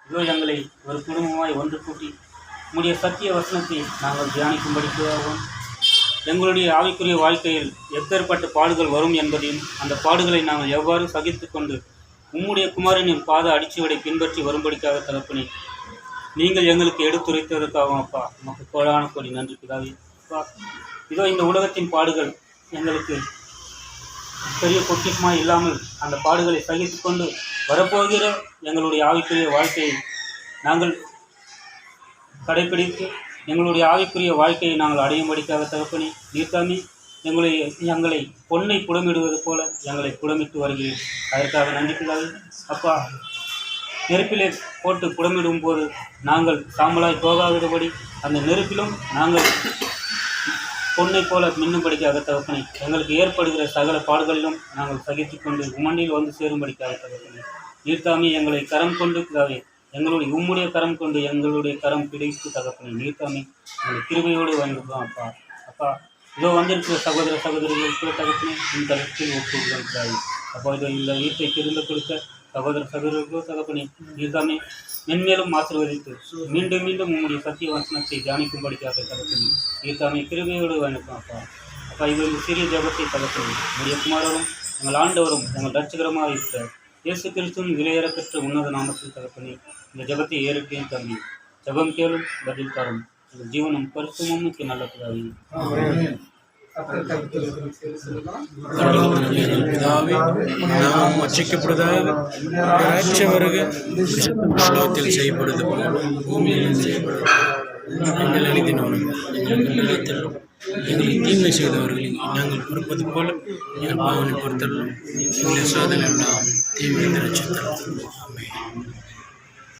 இதோ எங்களை ஒரு குடும்பமாய் ஒன்று கூட்டி உம்முடைய சத்திய வசனத்தை நாங்கள் தியானிக்கும்படிக்காகவும் எங்களுடைய ஆவிக்குரிய வாழ்க்கையில் எப்பேற்பட்ட பாடுகள் வரும் என்பதையும் அந்த பாடுகளை நாங்கள் எவ்வாறு சகித்து கொண்டு உம்முடைய குமாரனின் பாத அடிச்சுவடை பின்பற்றி வரும்படிக்காக தகப்பனே நீங்கள் எங்களுக்கு எடுத்துரைத்ததற்காகவும் அப்பா நமக்கு கோடான கோடி நன்றி பிதாவே. அப்பா இதோ இந்த உலகத்தின் பாடுகள் எங்களுக்கு பெரிய பொக்கிஷமாக இல்லாமல் அந்த பாடுகளை சகித்து கொண்டு வரப்போகிற எங்களுடைய ஆவிக்குரிய வாழ்க்கையை நாங்கள் கடைப்பிடித்து எங்களுடைய ஆவிக்குரிய வாழ்க்கையை நாங்கள் அடையும்படிக்காக தகப்பனே நீர்த்தாமே எங்களை பொன்னை புடமிடுவது போல எங்களை புடமிட்டு வருகிறேன். அதற்காக நன்றிக்கிறாங்க அப்பா. நெருப்பிலே போட்டு புடமிடும் போது நாங்கள் சாம்பலாய் போகாதபடி அந்த நெருப்பிலும் நாங்கள் பொன்னை போல மின்னும்படிக்காக தகப்பனே எங்களுக்கு ஏற்படுகிற சகல பாடுகளிலும் நாங்கள் சகித்து கொண்டு உமண்டில் வந்து சேரும்படிக்காக தகப்பனே நீர்த்தாமே எங்களை கரம் கொண்டு பிதாவே எங்களுடைய உம்முடைய கரம் கொண்டு எங்களுடைய கரம் பிடித்து தகப்பனே நீர்த்தாமே எங்கள் கிருபையோடு வாங்கிக்கிறோம் அப்பா. அப்பா இதோ வந்திருக்கிற சகோதர சகோதரிகளுக்கு தகப்பனே இந்த தளத்தில் ஒப்புகிறாய் அப்போ இதோ இந்த வீட்டை திரும்ப கொடுக்க சகோதர சகோதரர்களோ தகப்பனே நீர்த்தாமே மென்மேலும் ஆசீர்வதித்து மீண்டும் மீண்டும் உம்முடைய சத்திய வசனத்தை தியானிக்கும்படிக்காக தகப்பனே நீர்த்தாமே கிருபையோடு வாங்கிக்கிறோம் அப்பா. அப்பா இது ஒரு சிறிய ஜபத்தை தகப்பனே உடைய குமாரரும் எங்கள் ஆண்டவரும் எங்கள் ரட்சகரமாக இருக்கிற இயேசு கிறிஸ்துவின் விலையேறப்பெற்ற உன்னத நாமத்தில் தகப்பனே இந்த ஜபத்தை ஏறிட்டேன் தம்பி. ஜபம் கேளும் பதில் தரும் எங்கள் ஜீவனம் பரிசுமமுக்கு நல்ல பிதாவே. உலகத்தில் செய்யப்படுவது போல பூமியிலும் செய்யப்படுவது. எங்கள் எழுதினோம் எங்களை தீமை செய்தவர்களை நாங்கள் பொறுப்பது போல எங்கள் பாவனை பொறுத்தலும் எங்களை சோதனை தீமை ரட்சித்தரும்.